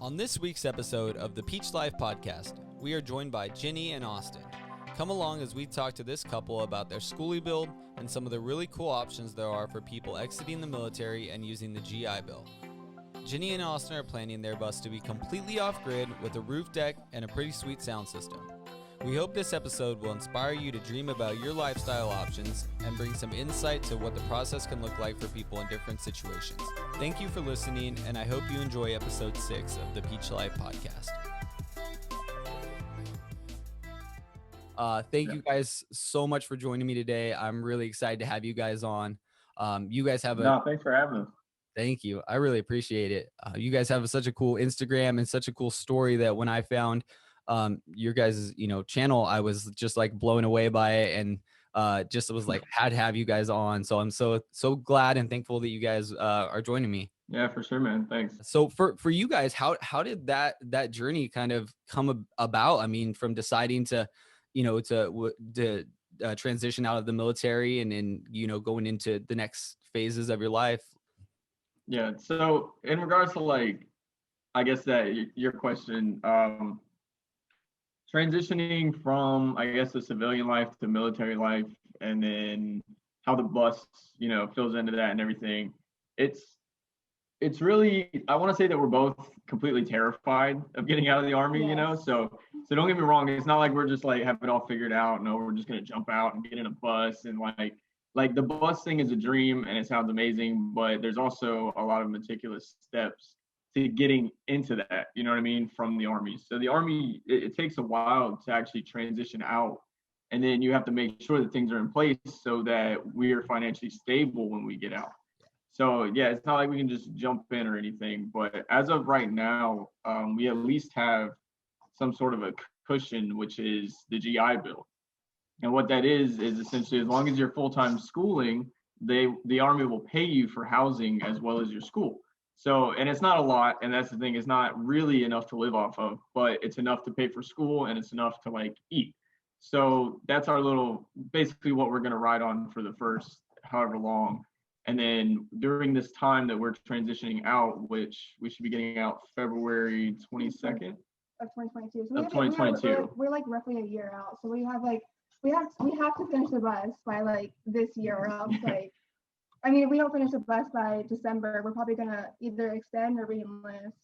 On this week's episode of the Peach Life Podcast, we are joined by Ginnie and Austin. Come along as we talk to this couple about their Skoolie Build and some of the really cool options there are for people exiting the military and using the GI Bill. Ginnie and Austin are planning their bus to be completely off-grid with a roof deck and a pretty sweet sound system. We hope this episode will inspire you to dream about your lifestyle options and bring some insight to what the process can look like for people in different situations. Thank you for listening, and I hope you enjoy episode 6 of the Peach Life Podcast. Thank you guys so much for joining me today. I'm really excited to have you guys on. You guys have Thanks for having us. Thank you. I really appreciate it. You guys have such a cool Instagram and such a cool story that when I found your guys' channel, I was just like blown away by it, and just was like had to have you guys on. So I'm so glad and thankful that you guys are joining me. Yeah, for sure, man. Thanks. So for you guys, how did that journey kind of come about? I mean, from deciding to transition out of the military and going into the next phases of your life. Yeah. So in regards to I guess that your question, transitioning from, I guess, the civilian life to military life, and then how the bus, fills into that and everything. It's really, I want to say that we're both completely terrified of getting out of the Army, Yes. So don't get me wrong. It's not like we're just have it all figured out. No, we're just going to jump out and get in a bus. And like the bus thing is a dream and it sounds amazing, but there's also a lot of meticulous steps to getting into that, you know what I mean, from the Army. So the Army, it takes a while to actually transition out. And then you have to make sure that things are in place so that we're financially stable when we get out. So yeah, it's not like we can just jump in or anything. But as of right now, we at least have some sort of a cushion, which is the GI Bill. And what that is essentially, as long as you're full-time schooling, the Army will pay you for housing as well as your school. So, and it's not a lot, and that's the thing, it's not really enough to live off of, but it's enough to pay for school and it's enough to eat. So that's our basically what we're going to ride on for the first however long. And then during this time that we're transitioning out, which we should be getting out February 22nd of 2022. So of 2022. We're roughly a year out. So we have we have to finish the bus by this year, or else if we don't finish the bus by December, we're probably gonna either extend or re-enlist.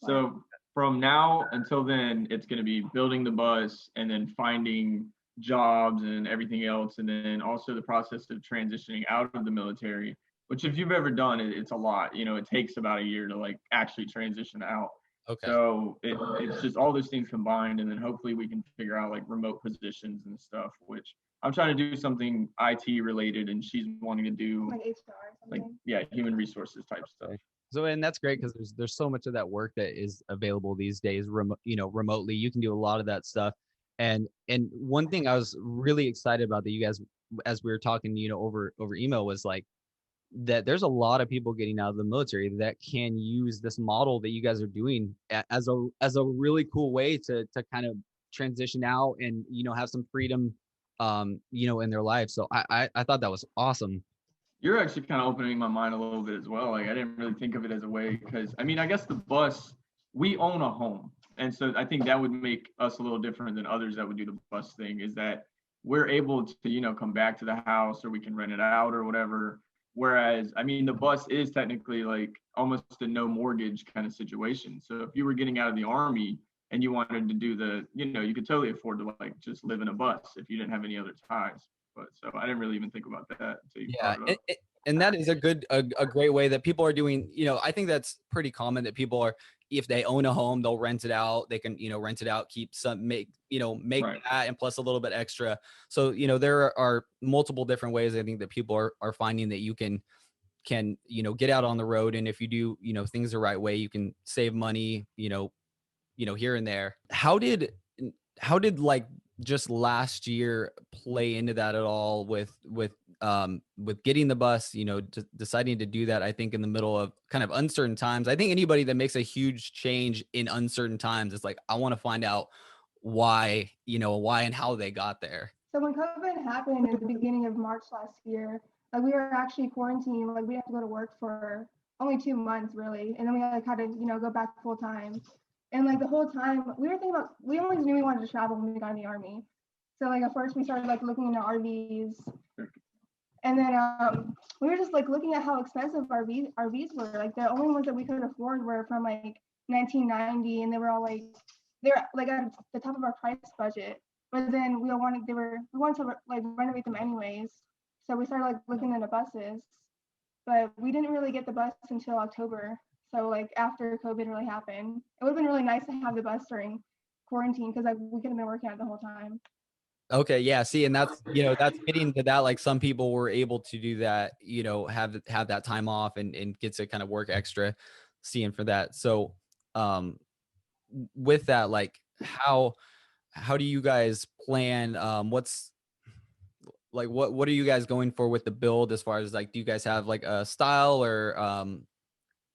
So from now until then, it's gonna be building the bus and then finding jobs and everything else, and then also the process of transitioning out of the military, which if you've ever done it, it's a lot. It takes about a year to actually transition out. Okay. So it's just all those things combined, and then hopefully we can figure out remote positions and stuff, which I'm trying to do something IT related, and she's wanting to do HR or something. human resources type stuff. So, and that's great because there's so much of that work that is available these days, remotely. You can do a lot of that stuff. And one thing I was really excited about that you guys, as we were talking, over email, was that there's a lot of people getting out of the military that can use this model that you guys are doing as a really cool way to kind of transition out and have some freedom in their life. So I thought that was awesome. You're actually kind of opening my mind a little bit as well. I didn't really think of it as a way, because I guess the bus, we own a home. And so I think that would make us a little different than others that would do the bus thing, is that we're able to, come back to the house, or we can rent it out or whatever. Whereas, the bus is technically almost a no mortgage kind of situation. So if you were getting out of the Army and you wanted to do you could totally afford to just live in a bus if you didn't have any other ties. But so I didn't really even think about that until you brought it up. And that is a great way that people are doing. I think that's pretty common that people are, if they own a home, they'll rent it out. They can, rent it out, keep some, make Right. that, and plus a little bit extra. So, there are multiple different ways I think that people are finding that you can, get out on the road. And if you do, things the right way, you can save money, here and there. How did just last year play into that at all with getting the bus, deciding to do that? I think in the middle of kind of uncertain times. I think anybody that makes a huge change in uncertain times, it's I want to find out why and how they got there. So when COVID happened at the beginning of March last year, we were actually quarantined. We had to go to work for only 2 months really, and then we like had to go back full time. And like the whole time we were thinking about, we always knew we wanted to travel when we got in the Army. So like at first we started like looking into RVs, and then we were just like looking at how expensive RVs were. Like the only ones that we could afford were from like 1990, and they were all like they're like at the top of our price budget. But then we wanted to like renovate them anyways. So we started like looking into buses, but we didn't really get the bus until October. So like after COVID really happened, it would have been really nice to have the bus during quarantine because like we could have been working on it the whole time. Okay, yeah. See, and that's that's getting to that. Like some people were able to do that, have that time off and get to kind of work extra, seeing for that. So, with that, like how do you guys plan? What's like what are you guys going for with the build as far as like, do you guys have like a style or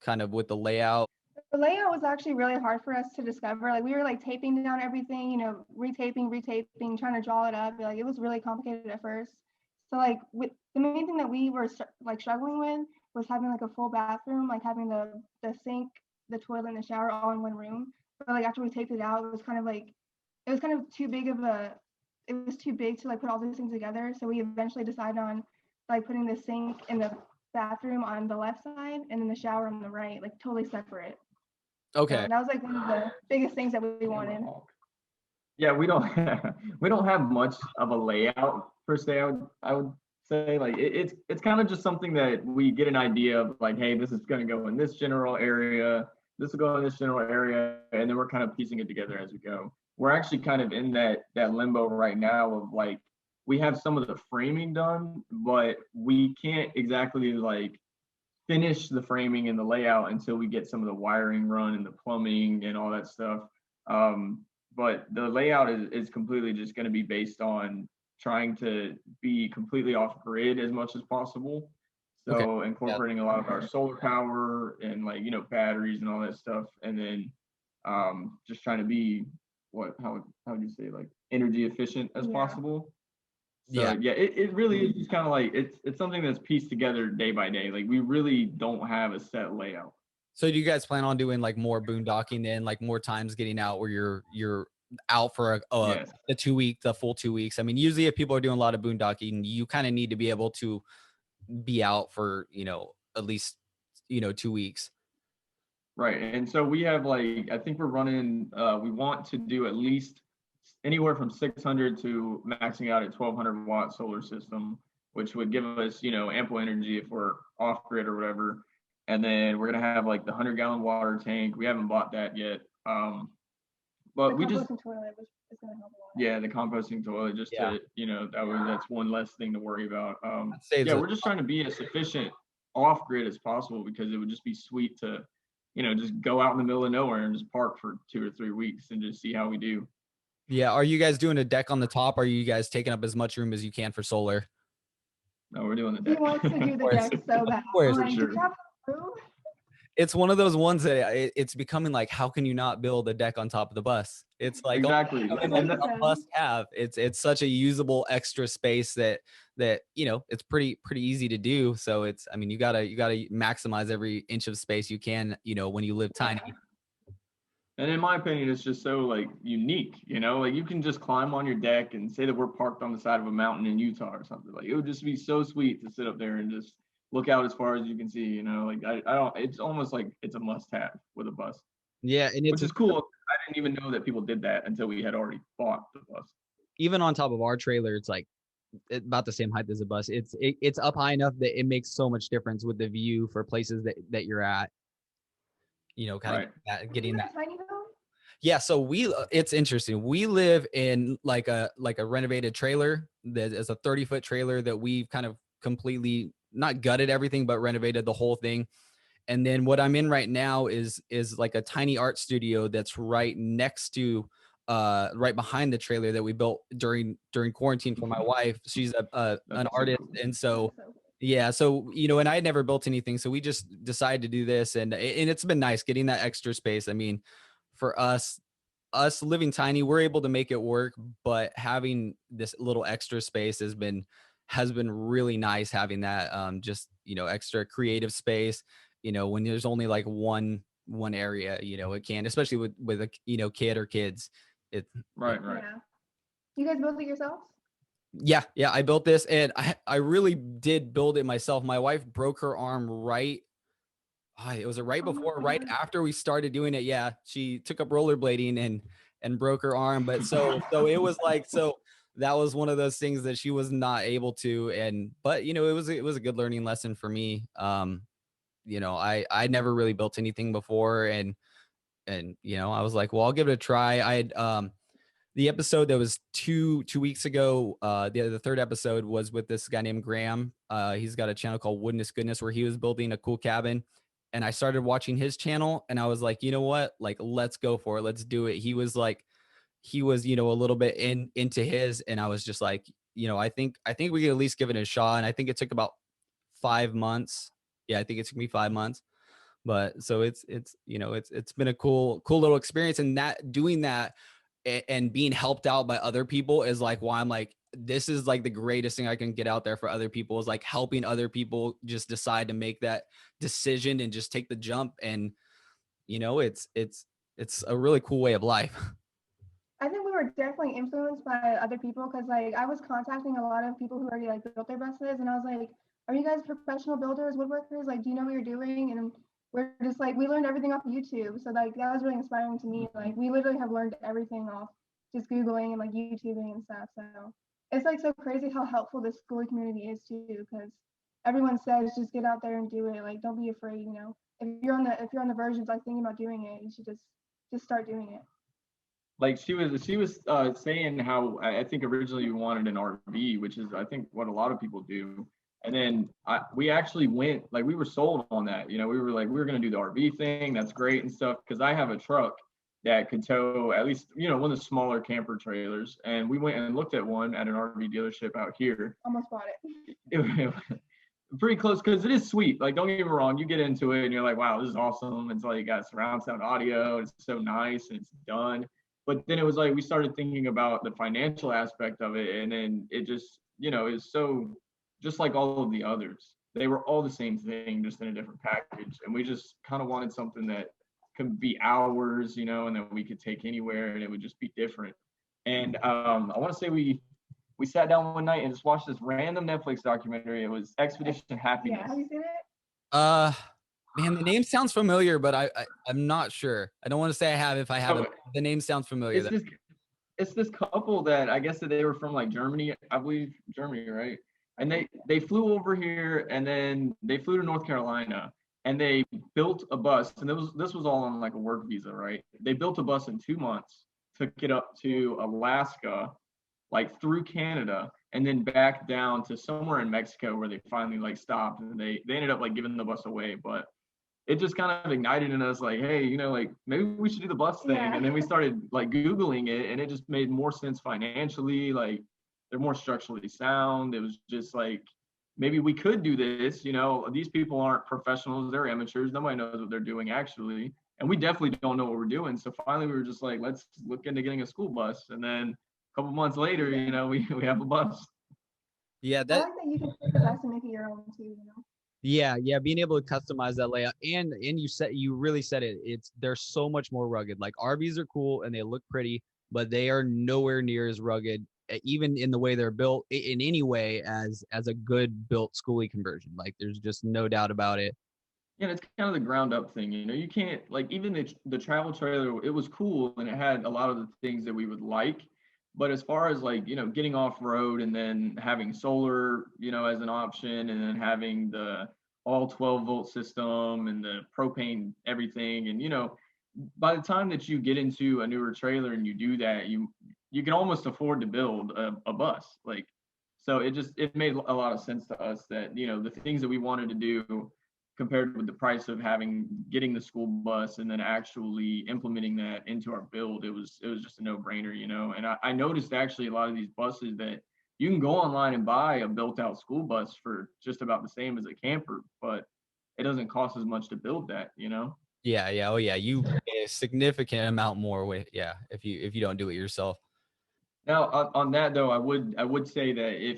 kind of with the layout? The layout was actually really hard for us to discover. Like we were like taping down everything, retaping, trying to draw it up. Like it was really complicated at first. So like with the main thing that we were like struggling with was having like a full bathroom, like having the sink, the toilet, and the shower all in one room. But like after we taped it out, it was kind of too big of a it was too big to like put all these things together. So we eventually decided on like putting the sink in the bathroom on the left side and then the shower on the right, like totally separate. Okay. So that was like one of the biggest things that we wanted. Yeah, we don't we don't have much of a layout per se. I would say like it's kind of just something that we get an idea of, like, hey, this is going to go in this general area, this will go in this general area, and then we're kind of piecing it together as we go. We're actually kind of in that limbo right now of like we have some of the framing done, but we can't exactly like finish the framing and the layout until we get some of the wiring run and the plumbing and all that stuff. But the layout is completely just going to be based on trying to be completely off grid as much as possible. Okay. So incorporating a lot of our solar power and like, batteries and all that stuff. And then just trying to be how would you say, like energy efficient as possible. So yeah, it really is just kind of like it's something that's pieced together day by day. Like we really don't have a set layout. So do you guys plan on doing like more boondocking then, like more times getting out where you're out for Yes. the full 2 weeks? I mean, usually if people are doing a lot of boondocking, you kind of need to be able to be out for, at least, 2 weeks. Right. And so we have like, I think we're running, we want to do at least anywhere from 600 to maxing out at 1200-watt solar system, which would give us, ample energy if we're off grid or whatever. And then we're going to have like the 100-gallon water tank. We haven't bought that yet. But we just, toilet, which is going to help a lot. yeah, the composting toilet, just to, that's one less thing to worry about. Yeah, we're just trying to be as efficient off grid as possible, because it would just be sweet to, just go out in the middle of nowhere and just park for 2 or 3 weeks and just see how we do. Yeah. Are you guys doing a deck on the top? Or are you guys taking up as much room as you can for solar? No, we're doing the He deck. wants to do the deck so bad. For Like, sure. do you have room? It's one of those ones that it's becoming like, how can you not build a deck on top of the bus? It's like, Exactly. a must have. It's such a usable extra space that it's pretty easy to do. So I mean, you gotta maximize every inch of space you can, when you live tiny. And in my opinion, it's just so like unique, like you can just climb on your deck and say that we're parked on the side of a mountain in Utah or something. Like it would just be so sweet to sit up there and just look out as far as you can see, like I don't, it's almost like it's a must have with a bus. Yeah. And which is cool. I didn't even know that people did that until we had already bought the bus. Even on top of our trailer, it's like about the same height as a bus. It's up high enough that it makes so much difference with the view for places that you're at. Kind of getting that. Tiny home? Yeah, so it's interesting. We live in like a renovated trailer that is a 30-foot trailer that we've kind of completely not gutted everything, but renovated the whole thing. And then what I'm in right now is like a tiny art studio that's right next to right behind the trailer that we built during quarantine for my wife. She's an artist, and so yeah, so and I had never built anything, so we just decided to do this, and it's been nice getting that extra space. I mean, for us living tiny, we're able to make it work, but having this little extra space has been really nice, having that just extra creative space. when there's only like one area, it can, especially with a, kid or kids. Right. Yeah. You guys built it yourselves? Yeah, I built this, and I really did build it myself. My wife broke her arm it was right before, right after we started doing it. Yeah, she took up rollerblading and broke her arm. But so it was like, so that was one of those things that she was not able to. But it was a good learning lesson for me. I never really built anything before, and I was like, well, I'll give it a try. I had the episode that was two weeks ago, the third episode was with this guy named Graham. He's got a channel called Woodness Goodness where he was building a cool cabin. And I started watching his channel, and I was like, you know what? Like, let's go for it. Let's do it. He was a little bit into his, and I was just like, I think we could at least give it a shot. And I think it took about 5 months. Yeah, I think it took me 5 months. But so it's been a cool little experience, and that doing that and being helped out by other people is like why I'm like, this is like the greatest thing I can get out there for other people, is like helping other people just decide to make that decision and just take the jump. And it's a really cool way of life. I think we were definitely influenced by other people, because like I was contacting a lot of people who already like built their buses, and I was like, are you guys professional builders, woodworkers? Like, do you know what you're doing? And we're just like, we learned everything off of YouTube. So like that was really inspiring to me. Like we literally have learned everything off just Googling and like YouTubing and stuff. So it's like so crazy how helpful this schoolie community is too, because everyone says just get out there and do it. Like don't be afraid, If you're on the verge of like thinking about doing it, you should just start doing it. Like she was saying how I think originally we wanted an RV, which is I think what a lot of people do. And then we actually went, like we were sold on that. We were like, we were going to do the RV thing. That's great and stuff. Because I have a truck that could tow at least, one of the smaller camper trailers. And we went and looked at one at an RV dealership out here. Almost bought it. Pretty close, because it is sweet. Like, don't get me wrong, you get into it and you're like, wow, this is awesome. It's like got surround sound audio. It's so nice and it's done. But then it was like we started thinking about the financial aspect of it. And then it just, is so just like all of the others. They were all the same thing, just in a different package. And we just kind of wanted something that could be ours, and that we could take anywhere, and it would just be different. And I want to say we sat down one night and just watched this random Netflix documentary. It was Expedition Happiness. Yeah, have you seen it? Man, the name sounds familiar, but I'm not sure. I don't want to say I have if I haven't. The name sounds familiar. It's this couple that I guess that they were from like Germany, I believe Germany, right? And they flew over here, and then they flew to North Carolina, and they built a bus. And this was all on like a work visa, right? They built a bus in 2 months, took it up to Alaska, like through Canada, and then back down to somewhere in Mexico where they finally like stopped, and they ended up like giving the bus away. But it just kind of ignited in us like, hey, like maybe we should do the bus thing. Yeah. And then we started like Googling it, and it just made more sense financially. Like they're more structurally sound. It was just like, maybe we could do this. These people aren't professionals, they're amateurs. Nobody knows what they're doing actually. And we definitely don't know what we're doing. So finally we were just like, let's look into getting a school bus. And then a couple months later, we have a bus. Yeah, I like that you can take the bus and make it your own too, Yeah, being able to customize that layout, and you really said it. They're so much more rugged. Like RVs are cool and they look pretty, but they are nowhere near as rugged, even in the way they're built, in any way, as a good built schoolie conversion. Like there's just no doubt about it. Yeah, it's kind of the ground up thing. You can't, like, even the travel trailer, it was cool and it had a lot of the things that we would like. But as far as like, getting off road and then having solar, as an option, and then having the all 12-volt system and the propane everything. And, by the time that you get into a newer trailer and you do that, you can almost afford to build a bus. Like, so it made a lot of sense to us that, the things that we wanted to do compared with the price of getting the school bus and then actually implementing that into our build, it was just a no-brainer, And I noticed actually a lot of these buses that you can go online and buy a built-out school bus for just about the same as a camper, but it doesn't cost as much to build that, Yeah. Oh yeah, you pay a significant amount more if you don't do it yourself. Now on that though, I would say that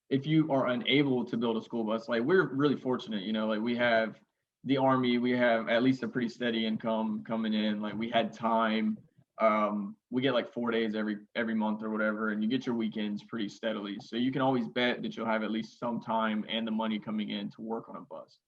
if you are unable to build a school bus, like we're really fortunate, like we have the Army, we have at least a pretty steady income coming in. Like we had time. We get like 4 days every month or whatever, and you get your weekends pretty steadily. So you can always bet that you'll have at least some time and the money coming in to work on a bus.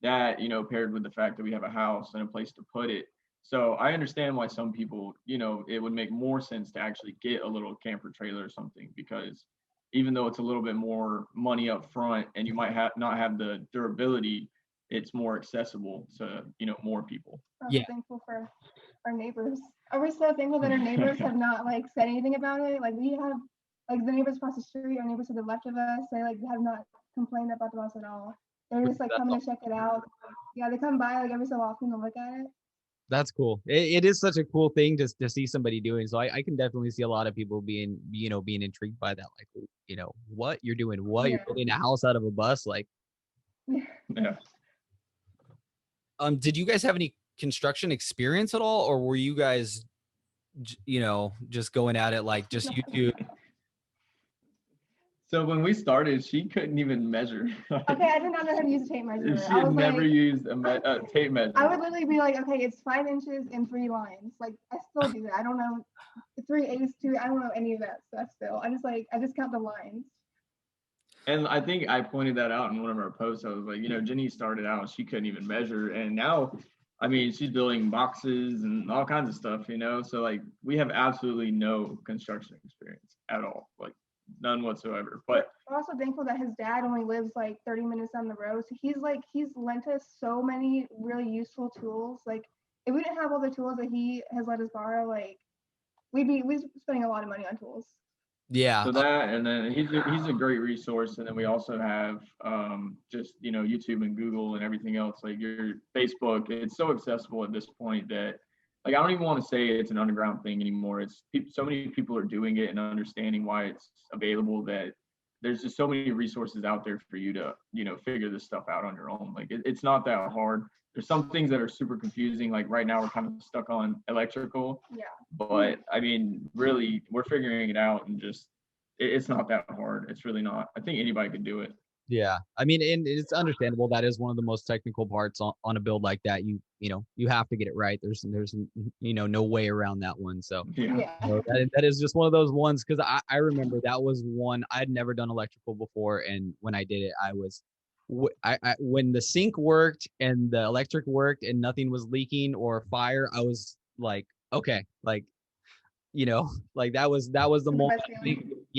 That, paired with the fact that we have a house and a place to put it. So I understand why some people, it would make more sense to actually get a little camper trailer or something, because even though it's a little bit more money up front and you might not have the durability, it's more accessible to, more people. I'm Yeah. thankful for our neighbors. We're so thankful that our neighbors have not like said anything about it. Like we have like the neighbors across the street, our neighbors to the left of us, they like have not complained about the bus at all. They're just like coming to check it out. Yeah, they come by like every so often to look at it. That's cool. It is such a cool thing to see somebody doing. So I can definitely see a lot of people being intrigued by that. Like, what you're doing, you're building a house out of a bus. Like, Yeah. Did you guys have any construction experience at all? Or were you guys, just going at it like just YouTube? So when we started, she couldn't even measure. Okay, I did not know how to use a tape measure. She had never used a tape measure. I would literally be like, okay, it's 5 inches and 3 lines. Like I still do that. I don't know 3/8, 2. I don't know any of that stuff still. I just count the lines. And I think I pointed that out in one of our posts. I was like, Ginny started out, she couldn't even measure. And now, I mean, she's building boxes and all kinds of stuff, So like we have absolutely no construction experience at all. Like none whatsoever. But we're also thankful that his dad only lives like 30 minutes down the road. So he's lent us so many really useful tools. Like if we didn't have all the tools that he has let us borrow, like we'd spending a lot of money on tools. Yeah. So that, and then he's a great resource. And then we also have just YouTube and Google and everything else. Like your Facebook, it's so accessible at this point that like I don't even want to say it's an underground thing anymore. It's so many people are doing it and understanding why it's available that there's just so many resources out there for you to figure this stuff out on your own. Like it's not that hard. There's some things that are super confusing. Like right now we're kind of stuck on electrical. Yeah. But I mean, really, we're figuring it out, and just it's not that hard. It's really not. I think anybody could do it. Yeah. I mean, and it's understandable. That is one of the most technical parts on a build like that. You have to get it right. There's no way around that one. So yeah. That is just one of those ones, because I remember that was one I'd never done electrical before, and when I did it, I was when the sink worked and the electric worked and nothing was leaking or fire, I was like, okay, like like that was the moment.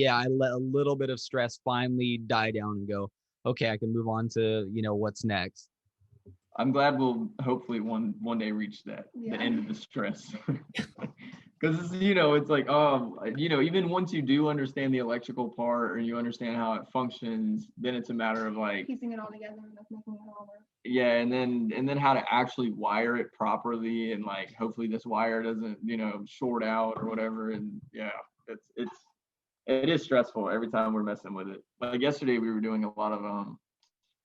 I let a little bit of stress finally die down and go, okay, I can move on to what's next. I'm glad we'll hopefully one day reach that, the end of the stress. Because it's like even once you do understand the electrical part and you understand how it functions, then it's a matter of like piecing it all together and like making it all work. Yeah, and then how to actually wire it properly, and like hopefully this wire doesn't short out or whatever. And yeah, it is stressful every time we're messing with it. Like yesterday we were doing a lot of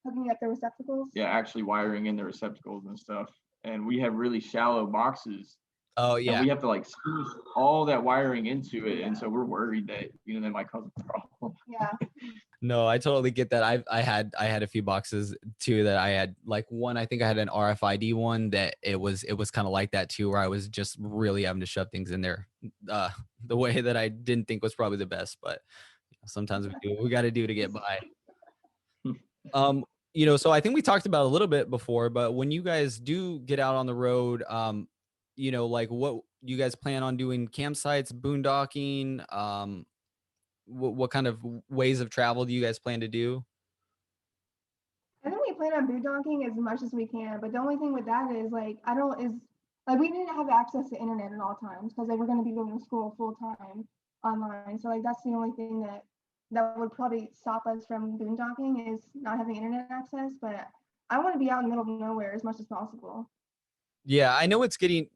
hooking up the receptacles. Yeah, actually wiring in the receptacles and stuff. And we have really shallow boxes. Oh yeah. And we have to like screw all that wiring into it, and so we're worried that that might cause a problem. Yeah. No, I totally get that. I had a few boxes too that I had, like one, I think I had an RFID one that it was kind of like that too, where I was just really having to shove things in there the way that I didn't think was probably the best, but sometimes we do what we got to do to get by. So I think we talked about a little bit before, but when you guys do get out on the road, like what you guys plan on doing, campsites, boondocking, what kind of ways of travel do you guys plan to do? I think we plan on boondocking as much as we can, but the only thing with that is like we need to have access to internet at all times, because we're going to be going to school full time online. So like that's the only thing that would probably stop us from boondocking, is not having internet access. But I want to be out in the middle of nowhere as much as possible. Yeah, I know it's getting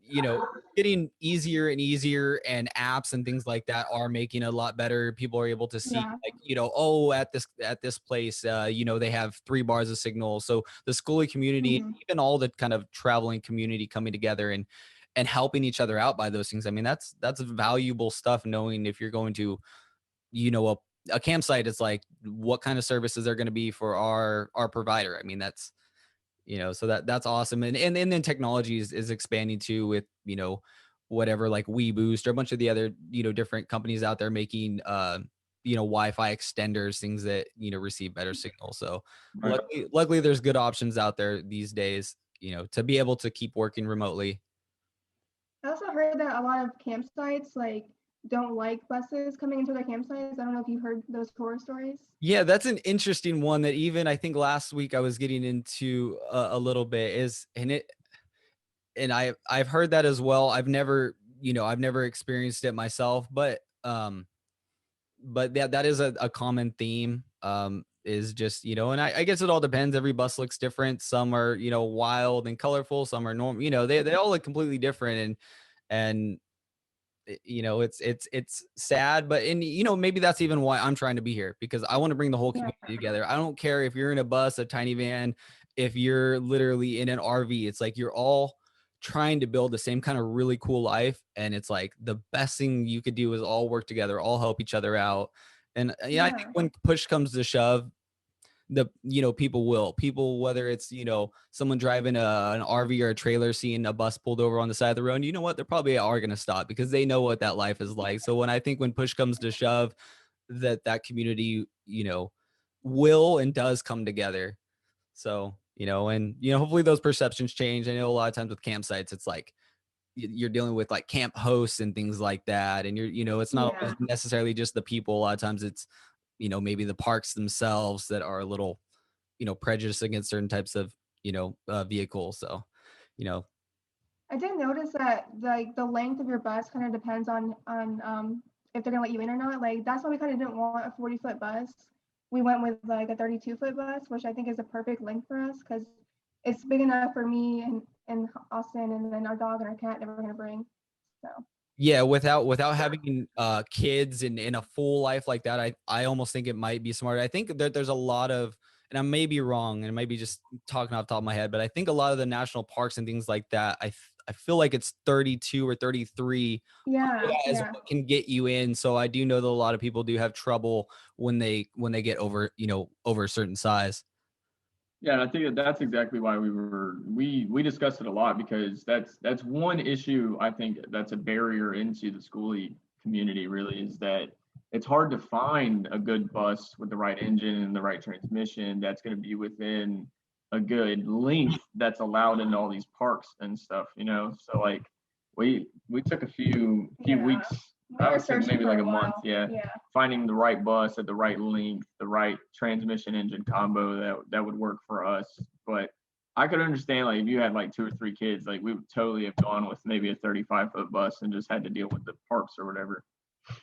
easier and easier, and apps and things like that are making it a lot better. People are able to see at this place, they have 3 bars of signal. So the Skoolie community, even all the kind of traveling community coming together and helping each other out by those things. I mean, that's valuable stuff, knowing if you're going to, a campsite, it's like what kind of services are going to be for our provider. I mean, that's So that's awesome. And then technology is expanding too with, whatever, like WeBoost or a bunch of the other, different companies out there making, Wi-Fi extenders, things that, receive better signal. So Right. luckily there's good options out there these days, to be able to keep working remotely. I also heard that a lot of campsites like don't like buses coming into their campsites. I don't know if you heard those horror stories. Yeah, that's an interesting one that even I think last week I was getting into a little bit and I've heard that as well. I've never experienced it myself, but that is a common theme. Is just, and I guess it all depends. Every bus looks different. Some are, wild and colorful. Some are normal. They all look completely different. And it's sad, but maybe that's even why I'm trying to be here, because I want to bring the whole Yeah. community together. I don't care if you're in a bus, a tiny van, if you're literally in an RV. It's like you're all trying to build the same kind of really cool life, and it's like the best thing you could do is all work together, all help each other out. And I think Yeah. when push comes to shove, people, whether it's, someone driving an RV or a trailer, seeing a bus pulled over on the side of the road, you know what, they're probably are going to stop because they know what that life is like. So when push comes to shove, that community, will and does come together. So, and hopefully those perceptions change. I know a lot of times with campsites, it's like you're dealing with like camp hosts and things like that, and it's not Yeah. always necessarily just the people. A lot of times it's, maybe the parks themselves that are a little, prejudice against certain types of, vehicles. So, you know, I did notice that like the length of your bus kind of depends on if they're gonna let you in or not. Like that's why we kind of didn't want a 40-foot bus. We went with like a 32-foot bus, which I think is a perfect length for us because it's big enough for me and Austin, and then our dog and our cat that we're gonna bring. So yeah, without having kids and in a full life like that, I almost think it might be smarter. I think that there's a lot of, and I may be wrong, and I may be just talking off the top of my head, but I think a lot of the national parks and things like that, I feel like it's 32 or 33 yeah, as yeah. what can get you in. So I do know that a lot of people do have trouble when they get over, over a certain size. Yeah, and I think that that's exactly why we discussed it a lot, because that's one issue I think that's a barrier into the schoolie community really, is that it's hard to find a good bus with the right engine and the right transmission that's going to be within a good length that's allowed in all these parks and stuff, So like we took a few Yeah. weeks, We I were would say searching maybe for like a a month, while. yeah, Yeah. finding the right bus at the right length, the right transmission engine combo that would work for us. But I could understand like if you had like 2 or 3 kids, like we would totally have gone with maybe a 35-foot bus and just had to deal with the parks or whatever.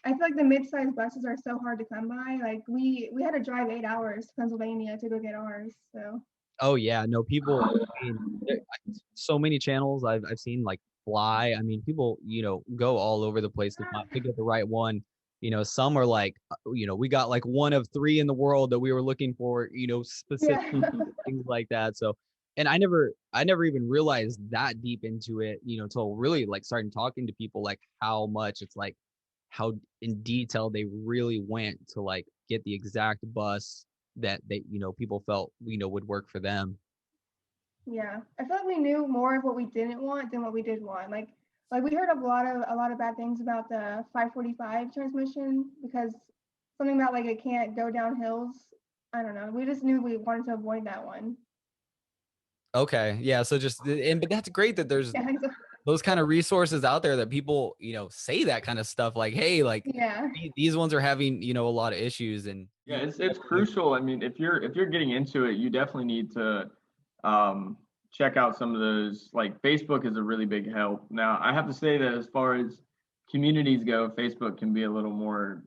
I feel like the mid-sized buses are so hard to come by. Like we had to drive 8 hours to Pennsylvania to go get ours. So Oh yeah, no, people. I mean, so many channels I've seen like fly. I mean, people, go all over the place to to get the right one. Some are like, we got like one of three in the world that we were looking for. Specific yeah. things like that. So, and I never even realized that deep into it. Till really like starting talking to people, like how much it's like how in detail they really went to like get the exact bus that they, people felt, would work for them. Yeah, I feel like we knew more of what we didn't want than what we did want. Like we heard a lot of bad things about the 545 transmission because something about like it can't go down hills. I don't know. We just knew we wanted to avoid that one. Okay. Yeah. So but that's great that there's Yeah, those kind of resources out there that people, say that kind of stuff like, hey, like yeah, these ones are having, a lot of issues and Yeah, it's crucial. I mean, if you're getting into it, you definitely need to check out some of those. Like Facebook is a really big help. Now, I have to say that as far as communities go, Facebook can be a little more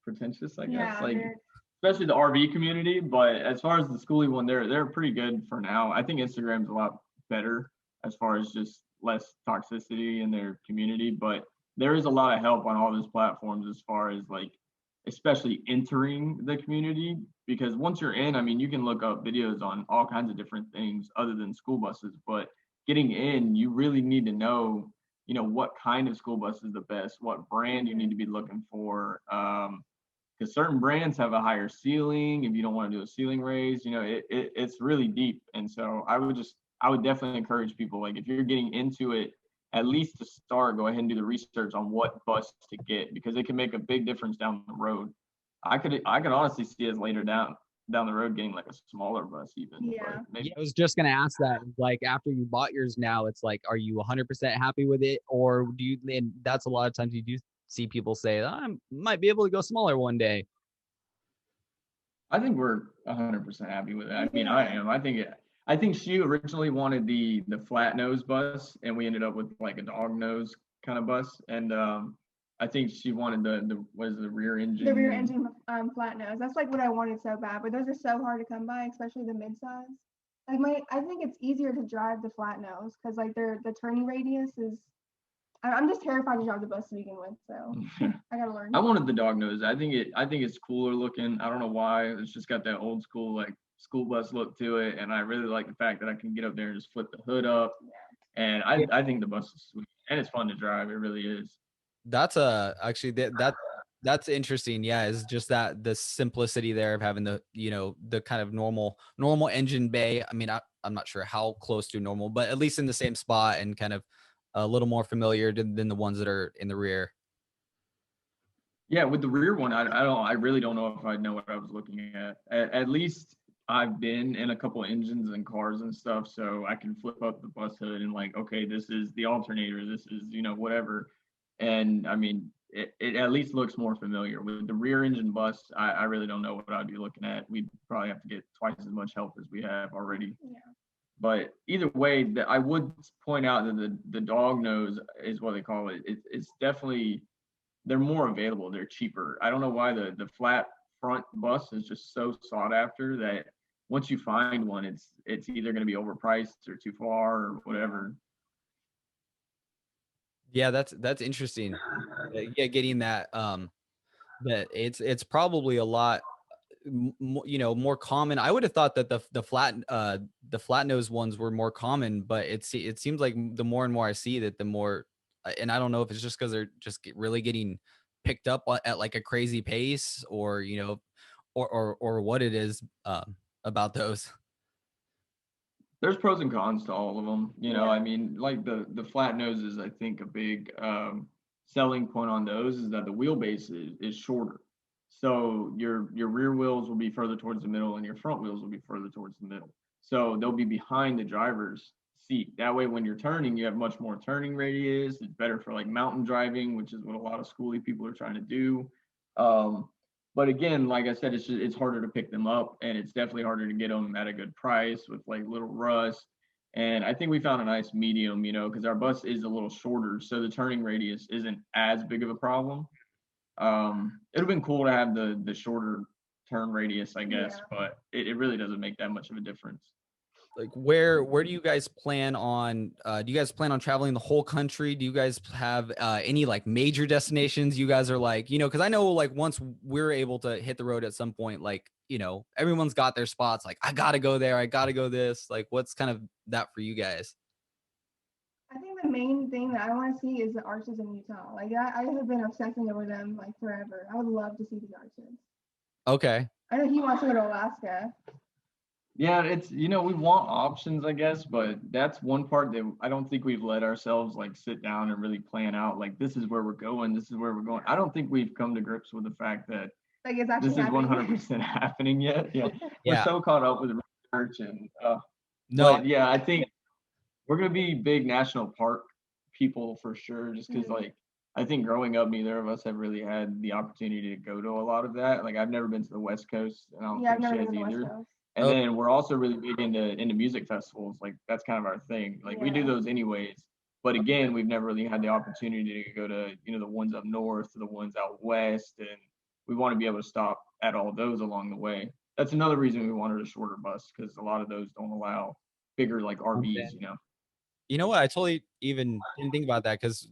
pretentious, I guess. yeah. Like especially the RV community. But as far as the schoolie one, they're pretty good for now. I think Instagram's a lot better as far as just less toxicity in their community. But there is a lot of help on all those platforms as far as like especially entering the community, because once you're in, I mean, you can look up videos on all kinds of different things other than school buses, but getting in, you really need to know, what kind of school bus is the best, what brand you need to be looking for, because because certain brands have a higher ceiling. If you don't want to do a ceiling raise, it's really deep. And so I would definitely encourage people, like, if you're getting into it, at least to start, go ahead and do the research on what bus to get, because it can make a big difference down the road. I could honestly see us later down the road getting like a smaller bus even. Yeah. I was just gonna ask that, like, after you bought yours now, it's like, are you 100% happy with it, or do you? And that's a lot of times you do see people say, I might be able to go smaller one day. I think we're 100% happy with it. I mean, I am. I think she originally wanted the flat nose bus, and we ended up with like a dog nose kind of bus. And I think she wanted the rear engine. The rear engine flat nose. That's like what I wanted so bad, but those are so hard to come by, especially the midsize. Like I think it's easier to drive the flat nose because like the turning radius is. I'm just terrified to drive the bus to begin with, so I gotta learn. I wanted the dog nose. I think it's cooler looking. I don't know why. It's just got that old school like school bus look to it, and I really like the fact that I can get up there and just flip the hood up. Yeah. And I think the bus is sweet, and it's fun to drive. It really is. That's actually that's interesting. Yeah, is just that the simplicity there of having the kind of normal engine bay. I mean, I'm not sure how close to normal, but at least in the same spot and kind of a little more familiar than the ones that are in the rear. Yeah, with the rear one, I really don't know if I know what I was looking at. At least I've been in a couple of engines and cars and stuff, so I can flip up the bus hood and like, okay, this is the alternator, this is whatever. And I mean, it at least looks more familiar. With the rear engine bus, I really don't know what I'd be looking at. We'd probably have to get twice as much help as we have already. Yeah. But either way, I would point out that the dog nose is what they call it. It's definitely, they're more available. They're cheaper. I don't know why the flat front bus is just so sought after that once you find one, it's either going to be overpriced or too far or whatever. Yeah, that's interesting. Yeah, getting that that it's probably a lot more common. I would have thought that the flat nose ones were more common, but it seems like the more and more I see that, the more, and I don't know if it's just because they're just really getting picked up at like a crazy pace, or or what it is about those. There's pros and cons to all of them. I mean, like the flat noses, I think a big selling point on those is that the wheelbase is shorter. So your rear wheels will be further towards the middle and your front wheels will be further towards the middle. So they'll be behind the driver's seat. That way, when you're turning, you have much more turning radius. It's better for like mountain driving, which is what a lot of schoolie people are trying to do. But again, like I said, it's harder to pick them up, and it's definitely harder to get them at a good price with like little rust. And I think we found a nice medium, because our bus is a little shorter, so the turning radius isn't as big of a problem. It'd have been cool to have the shorter turn radius, I guess, but it really doesn't make that much of a difference. Like where do you guys plan on do you guys plan on traveling the whole country? Do you guys have any like major destinations you guys are like, because I know like once we're able to hit the road at some point, like, everyone's got their spots, like I gotta go there, I gotta go this, like what's kind of that for you guys? I think the main thing that I want to see is the arches in Utah. Like I have been obsessing over them like forever. I would love to see these arches. Okay. I know he wants to go to Alaska. Yeah, it's, we want options, I guess, but that's one part that I don't think we've let ourselves like sit down and really plan out. Like, this is where we're going. This is where we're going. I don't think we've come to grips with the fact that like it's actually this is 100% happening yet. Yeah. We're so caught up with research and, but yeah, I think we're going to be big national park people for sure. Just cause like, I think growing up, neither of us have really had the opportunity to go to a lot of that. Like, I've never been to the West Coast, and I don't think she has either. And then we're also really big into music festivals. Like, that's kind of our thing. Like, we do those anyways. But again, we've never really had the opportunity to go to, the ones up north, to the ones out west. And we want to be able to stop at all those along the way. That's another reason we wanted a shorter bus, because a lot of those don't allow bigger like RVs, You know what? I totally even didn't think about that because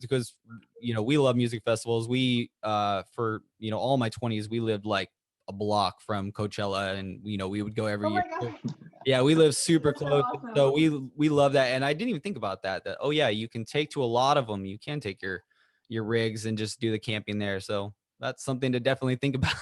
we love music festivals. We for all my 20s, we lived like a block from Coachella, and we would go every year. Yeah, we live super close. Awesome. So we love that. And I didn't even think about that oh yeah, you can take to a lot of them. You can take your rigs and just do the camping there. So that's something to definitely think about.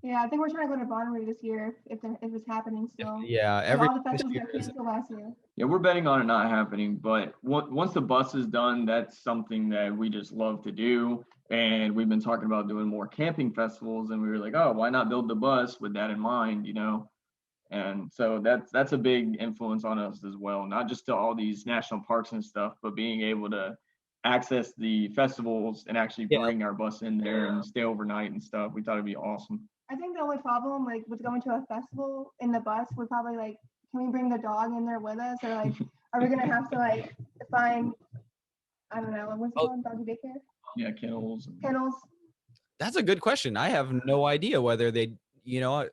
Yeah, I think we're trying to go to Bonnaroo this year if it's happening still. Yeah, Like every all the this festivals year got is canceled last year. Yeah, we're betting on it not happening, but once the bus is done, that's something that we just love to do. And we've been talking about doing more camping festivals, and we were like, oh, why not build the bus with that in mind, you know? And so that's a big influence on us as well, not just to all these national parks and stuff, but being able to access the festivals and actually yeah. bring our bus in there and stay overnight and stuff. We thought it'd be awesome. I think the only problem like with going to a festival in the bus would probably like, can we bring the dog in there with us, or like, are we gonna have to like find, I don't know, what's it called, doggy daycare, Yeah, kennels. kennels? That's a good question. I have no idea whether they, you know,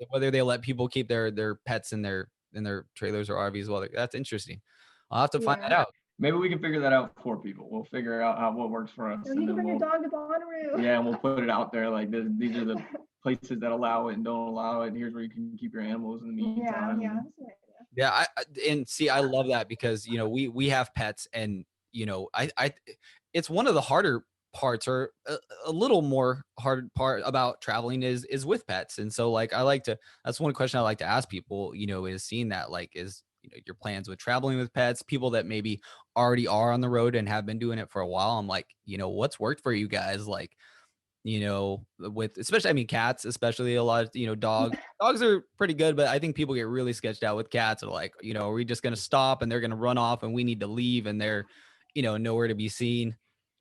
whether they let people keep their pets in their trailers or RVs. Well, that's interesting. I'll have to find that Yeah. out. Maybe we can figure that out for people. We'll figure out what works for us. So and you can then bring your we'll, dog to Bonnaroo. yeah, and we'll put it out there like this. These are the places that allow it and don't allow it. Here's where you can keep your animals in the meantime. Yeah. Yeah, and see, I love that because you know we have pets, and you know I it's one of the harder parts, or a little more hard part about traveling is with pets, and so like I like to, that's one question I like to ask people, you know, is seeing that, like, is, you know, your plans with traveling with pets, people that maybe already are on the road and have been doing it for a while. I'm like, you know, what's worked for you guys, like, you know, with, especially, I mean, cats, especially, a lot of, you know, dogs are pretty good, but I think people get really sketched out with cats. Are like, you know, are we just going to stop and they're going to run off and we need to leave and they're, you know, nowhere to be seen.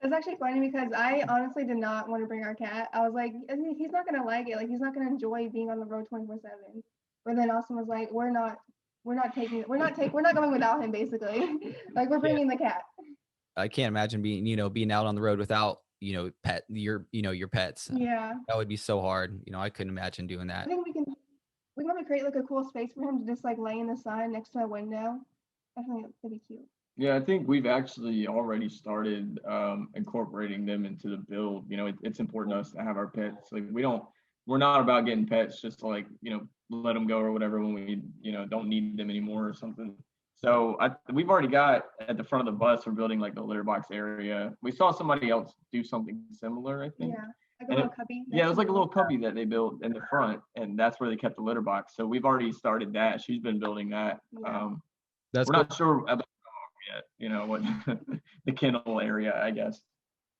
It's actually funny because I honestly did not want to bring our cat. I was like, he's not gonna like it. Like he's not gonna enjoy being on the road 24/7. But then Austin was like, we're not going without him basically. Like we're bringing the cat. I can't imagine being, you know, being out on the road without, you know, your pets. Yeah. That would be so hard. You know, I couldn't imagine doing that. I think we can probably create like a cool space for him to just like lay in the sun next to a window. I think that'd be cute. Yeah, I think we've actually already started incorporating them into the build. You know, it's important to us to have our pets. Like we're not about getting pets just to, like, you know, let them go or whatever when we, you know, don't need them anymore or something. So we've already got at the front of the bus, we're building like the litter box area. We saw somebody else do something similar, I think. Yeah. Like a little cubby. Yeah, it was like a little cubby that they built in the front, and that's where they kept the litter box. So we've already started that. She's been building that. Yeah. That's we're cool. not sure about yet, you know, what the kennel area, I guess.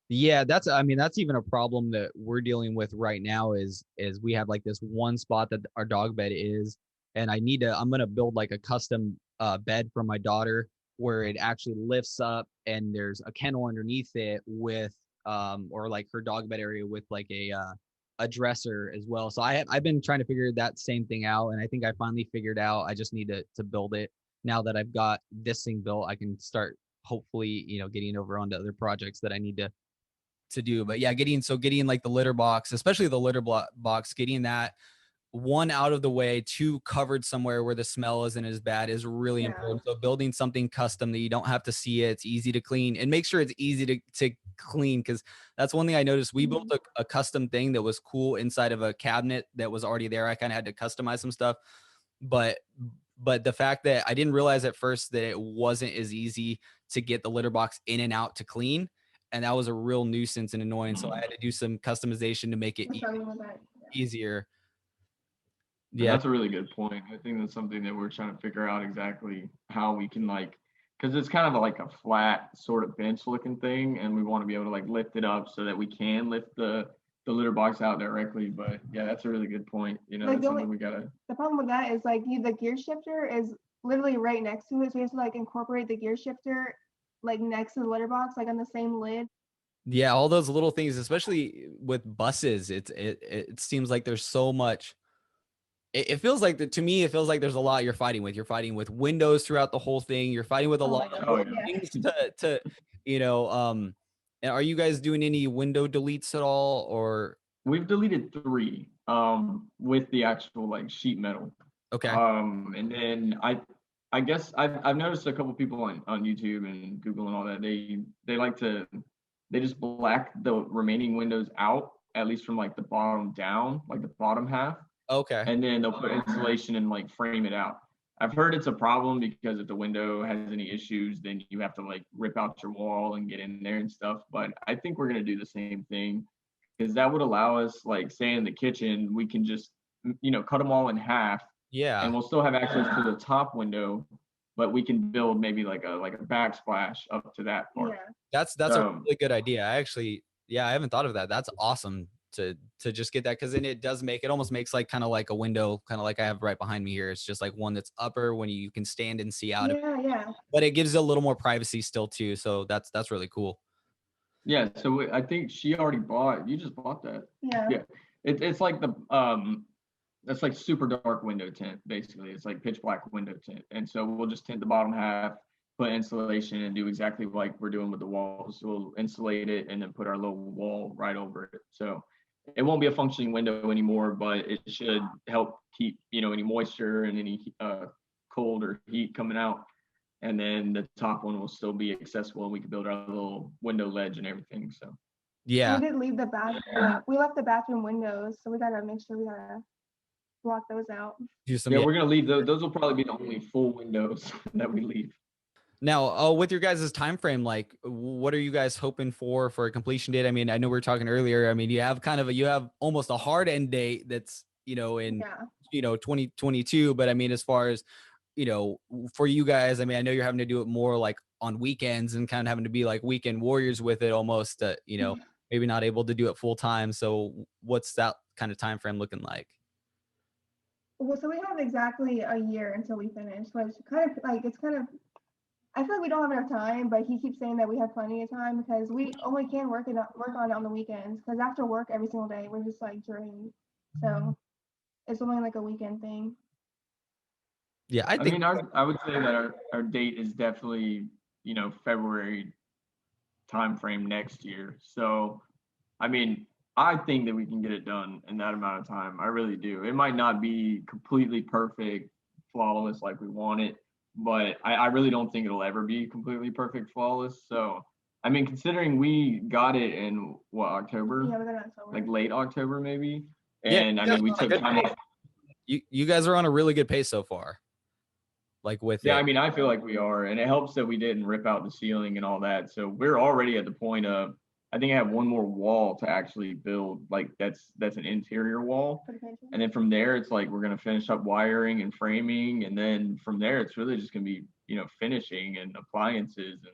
Yeah, that's, I mean, that's even a problem that we're dealing with right now is we have like this one spot that our dog bed is, and I'm going to build like a custom bed for my daughter where it actually lifts up and there's a kennel underneath it with or like her dog bed area with like a dresser as well. So I've been trying to figure that same thing out, and I think I finally figured out. I just need to build it. Now that I've got this thing built, I can start hopefully, you know, getting over onto other projects that I need to do. But yeah, getting like the litter box, especially the litter box, getting that one out of the way, two covered somewhere where the smell isn't as bad is really important. So building something custom that you don't have to see it, it's easy to clean, and make sure it's easy to clean, because that's one thing I noticed. We built a custom thing that was cool inside of a cabinet that was already there. I kind of had to customize some stuff, but the fact that I didn't realize at first that it wasn't as easy to get the litter box in and out to clean. And that was a real nuisance and annoying. So I had to do some customization to make it easier. Yeah, and that's a really good point. I think that's something that we're trying to figure out exactly how we can, like, because it's kind of like a flat sort of bench looking thing, and we want to be able to like lift it up so that we can lift the litter box out directly. But yeah, that's a really good point. You know, like that's something we gotta. The problem with that is like the gear shifter is literally right next to it, so we have to like incorporate the gear shifter like next to the litter box, like on the same lid. Yeah, all those little things, especially with buses, it seems like there's so much. It feels like to me, it feels like there's a lot you're fighting with. You're fighting with windows throughout the whole thing. You're fighting with a lot of things to, you know, and are you guys doing any window deletes at all, or? We've deleted 3 with the actual like sheet metal. Okay. And then I guess I've noticed a couple people on YouTube and Google and all that, they just black the remaining windows out, at least from like the bottom down, like the bottom half. Okay. And then they'll put insulation and like frame it out. I've heard it's a problem because if the window has any issues, then you have to like rip out your wall and get in there and stuff. But I think we're gonna do the same thing. because that would allow us, like, say in the kitchen, we can just, cut them all in half, Yeah. and we'll still have access to the top window, but we can build maybe like a backsplash up to that part. Yeah. That's a So really good idea. I actually, yeah, I haven't thought of that. That's awesome to just get that, because then it almost makes like kind of like a window, kind of like I have right behind me here. It's just like one that's upper when you can stand and see out of it, Yeah, yeah. but it gives a little more privacy still too. So that's really cool. yeah, so I think she already bought. You just bought that. Yeah. Yeah, it's like that's like super dark window tint. Basically, it's like pitch black window tint, and so we'll just tint the bottom half, put insulation, and do exactly like we're doing with the walls. So we'll insulate it and then put our little wall right over it. So it won't be a functioning window anymore, but it should help keep any moisture and any cold or heat coming out. And then the top one will still be accessible, and we can build our little window ledge and everything. So Yeah. We did leave the bathroom. We left the bathroom windows, so we gotta make sure we gotta block those out. Do some, yeah, we're gonna leave those. Those will probably be the only full windows that we leave. Now, with your guys' time frame, like, what are you guys hoping for a completion date? I mean, I know we were talking earlier. I mean, you have almost a hard end date that's in 2022. But I mean, as far as for you guys, I mean, I know you're having to do it more like on weekends and kind of having to be like weekend warriors with it almost. Maybe not able to do it full time. So, what's that kind of time frame looking like? Well, so we have exactly a year until we finish, which I feel like we don't have enough time, but he keeps saying that we have plenty of time because we only can work on it on the weekends, because after work every single day we're just like drained. So it's only like a weekend thing. Yeah, I think I would say that our date is definitely February time frame next year. So I mean, I think that we can get it done in that amount of time. I really do. It might not be completely perfect, flawless like we want it, but I really don't think it'll ever be completely perfect, flawless. So, I mean, considering we got it in October? Yeah, we got it in October. Like late October, maybe. Yeah, And I mean, we took time off. You guys are on a really good pace so far. Like with Yeah, it. I mean, I feel like we are, and it helps that we didn't rip out the ceiling and all that. So we're already at the point of, I think I have one more wall to actually build. Like that's an interior wall, and then from there it's like we're gonna finish up wiring and framing, and then from there it's really just gonna be finishing and appliances and.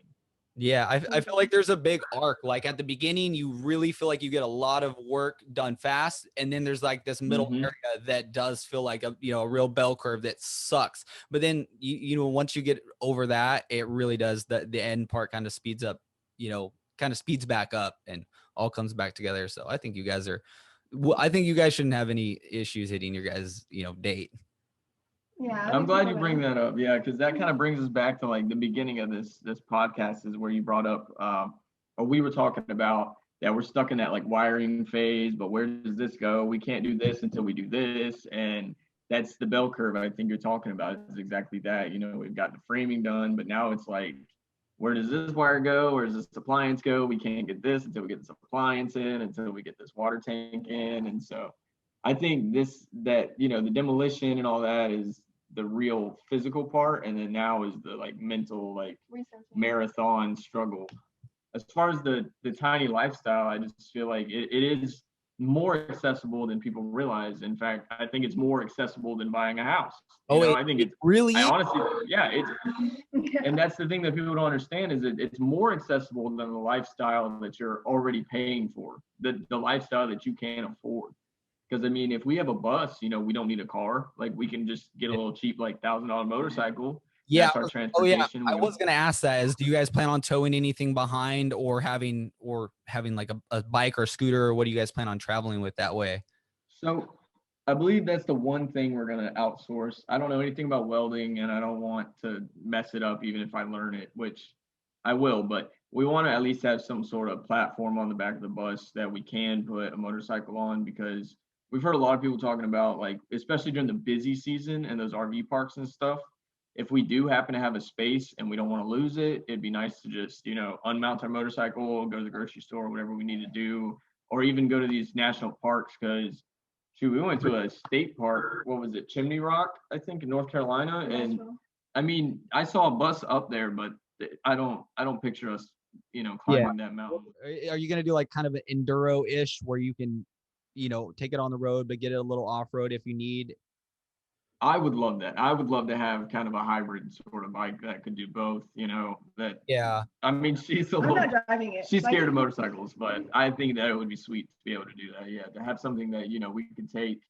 Yeah, I feel like there's a big arc. Like at the beginning, you really feel like you get a lot of work done fast, and then there's like this middle area that does feel like a real bell curve that sucks. But then once you get over that, it really does. The end part kind of speeds up, kind of speeds back up, and all comes back together. So I think you guys shouldn't have any issues hitting your guys' date. Yeah, I'm glad you bring that up. Yeah, because that kind of brings us back to like the beginning of this podcast is where you brought up, or we were talking about that we're stuck in that like wiring phase, but where does this go? We can't do this until we do this, and that's the bell curve I think you're talking about is exactly that. We've got the framing done, but now it's like, where does this wire go? Where does this appliance go? We can't get this until we get this appliance in, until we get this water tank in, and so I think the demolition and all that is the real physical part, and then now is the like mental like marathon struggle. As far as the tiny lifestyle, I just feel like it is more accessible than people realize. In fact, I think it's more accessible than buying a house. I think it's really. I honestly, yeah, and that's the thing that people don't understand is that it's more accessible than the lifestyle that you're already paying for, the lifestyle that you can't afford. Because I mean, if we have a bus, we don't need a car. Like we can just get a little cheap, like $1,000 motorcycle. Yeah. That's our transportation. I was gonna ask that. Do you guys plan on towing anything behind, or having like a bike or scooter, or what do you guys plan on traveling with that way? So, I believe that's the one thing we're gonna outsource. I don't know anything about welding, and I don't want to mess it up, even if I learn it, which I will. But we want to at least have some sort of platform on the back of the bus that we can put a motorcycle on, because we've heard a lot of people talking about, like, especially during the busy season and those RV parks and stuff, if we do happen to have a space and we don't want to lose it, it'd be nice to just, unmount our motorcycle, go to the grocery store, whatever we need to do, or even go to these national parks. Because, shoot, we went to a state park, what was it, Chimney Rock, I think, in North Carolina. And I mean, I saw a bus up there, but I don't picture us climbing that mountain. Are you going to do like kind of an enduro-ish where you can, take it on the road, but get it a little off-road if you need? I would love that. I would love to have kind of a hybrid sort of bike that could do both, that. Yeah. I mean, she's I'm not driving it. She's scared of motorcycles, but I think that it would be sweet to be able to do that. Yeah, to have something that, we could take,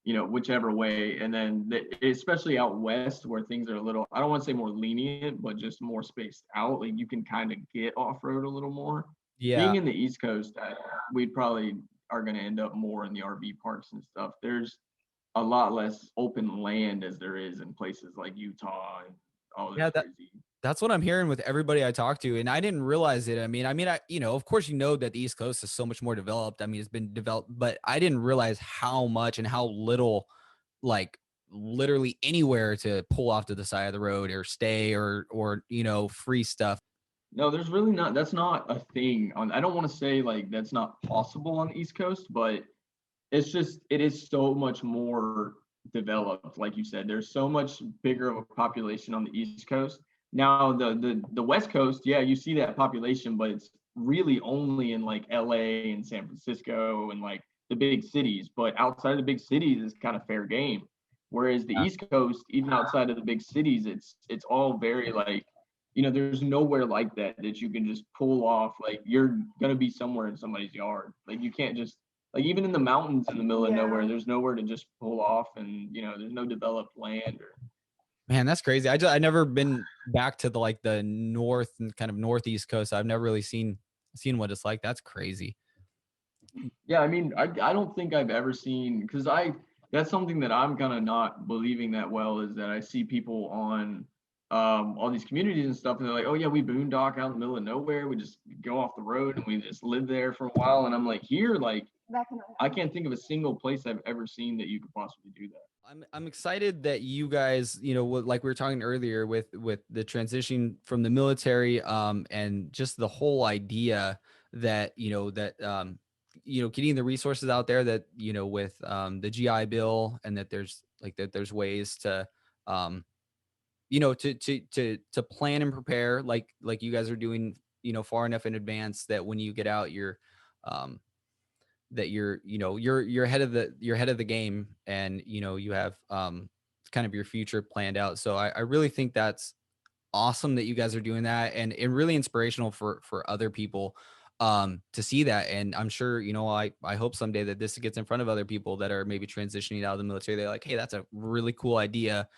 whichever way. And then especially out west where things are a little, I don't want to say more lenient, but just more spaced out. Like you can kind of get off-road a little more. Yeah. Being in the East Coast, we probably are going to end up more in the RV parks and stuff. There's a lot less open land as there is in places like Utah and all this crazy. That's what I'm hearing with everybody I talk to. And I didn't realize it. I mean, of course, that the East Coast is so much more developed. I mean, it's been developed, but I didn't realize how much and how little, like literally anywhere to pull off to the side of the road or stay or, free stuff. No, there's really not. That's not a thing. I don't want to say like that's not possible on the East Coast, but it is so much more developed. Like you said, there's so much bigger of a population on the East Coast. Now the West Coast, yeah, you see that population, but it's really only in like LA and San Francisco and like the big cities. But outside of the big cities is kind of fair game. Whereas the East Coast, even outside of the big cities, it's all very like, there's nowhere like that you can just pull off. Like you're gonna be somewhere in somebody's yard. Like you can't just like even in the mountains in the middle of nowhere, there's nowhere to just pull off, and there's no developed land or. Man, that's crazy. I never been back to the north and kind of northeast coast. I've never really seen what it's like. That's crazy. Yeah, I mean, I don't think I've ever seen, because that's something that I'm kind of not believing that well, is that I see people on all these communities and stuff, and they're like, oh yeah, we boondock out in the middle of nowhere. We just go off the road and we just live there for a while. And I'm like, here, like I can't think of a single place I've ever seen that you could possibly do that. I'm excited that you guys, like we were talking earlier with the transition from the military, and just the whole idea that, getting the resources out there that, with the GI Bill, and that there's ways to, to plan and prepare like you guys are doing, far enough in advance that when you get out, you're that you're ahead of the game, and you have kind of your future planned out. So I really think that's awesome that you guys are doing that, and really inspirational for other people to see that. And I'm sure, I hope someday that this gets in front of other people that are maybe transitioning out of the military. They're like, hey, that's a really cool idea,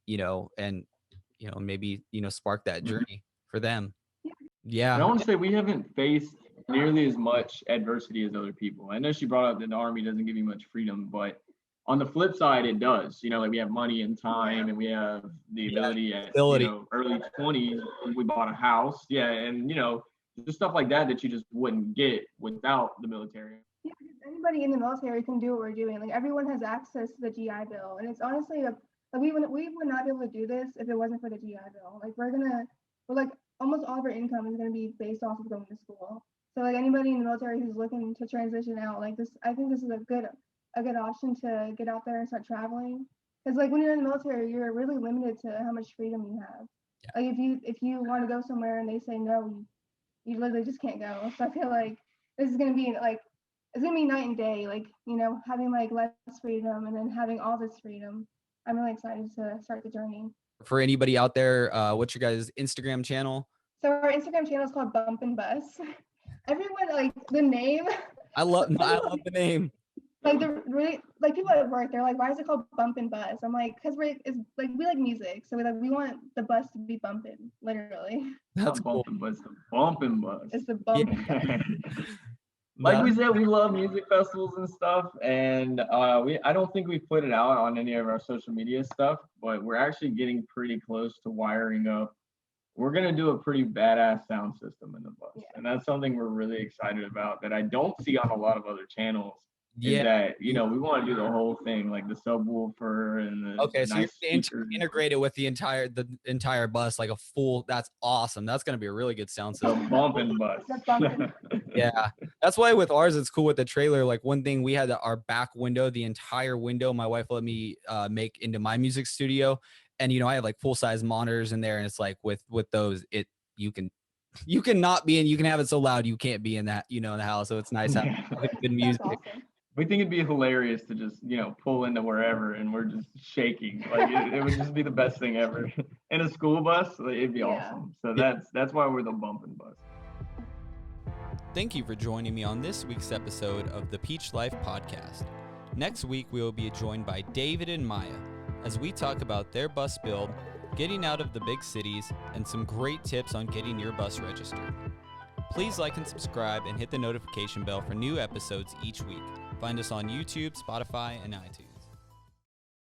and maybe spark that journey for them. Yeah. And I want to say we haven't faced nearly as much adversity as other people. I know she brought up that the Army doesn't give you much freedom, but on the flip side, it does. Like we have money and time, and we have the ability at early 20s. We bought a house, and just stuff like that you just wouldn't get without the military. Yeah, anybody in the military can do what we're doing. Like everyone has access to the GI Bill, and it's honestly we would not be able to do this if it wasn't for the GI Bill. Like we're like almost all of our income is gonna be based off of going to school. So like anybody in the military who's looking to transition out, like this, I think this is a good option to get out there and start traveling. Because like when you're in the military, you're really limited to how much freedom you have. Yeah. Like if you want to go somewhere and they say no, you literally just can't go. So I feel like this is gonna be like, it's gonna be night and day. Like having like less freedom and then having all this freedom. I'm really excited to start the journey. For anybody out there, what's your guys' Instagram channel? So our Instagram channel is called Bumpingbus. Everyone like the name. I love the name. Like the really like people at work, they're like, why is it called Bumpingbus? I'm like, because we like music, so we want the bus to be bumping, literally. That's cool. Bumpingbus, the Bumpingbus. It's the bumping. Yeah. Like we said, we love music festivals and stuff, and I don't think we've put it out on any of our social media stuff, but we're actually getting pretty close to wiring up. We're gonna do a pretty badass sound system in the bus, and that's something we're really excited about that I don't see on a lot of other channels. Yeah, that we want to do the whole thing, like the subwoofer and the so you're integrated with the entire bus, like a full. That's awesome. That's gonna be a really good sound system. A bumping bus. Yeah, that's why with ours it's cool with the trailer. Like one thing, we had our back window, the entire window. My wife let me make into my music studio, and I have like full size monitors in there, and it's like with those you can you can not be in, you can have it so loud you can't be in that, in the house. So it's nice having good music. That's awesome. We think it'd be hilarious to just, pull into wherever and we're just shaking. Like it would just be the best thing ever. In a school bus, it'd be awesome. So that's why we're the bumping bus. Thank you for joining me on this week's episode of the Peach Life Podcast. Next week, we will be joined by David and Maya as we talk about their bus build, getting out of the big cities, and some great tips on getting your bus registered. Please like and subscribe and hit the notification bell for new episodes each week. Find us on YouTube, Spotify, and iTunes.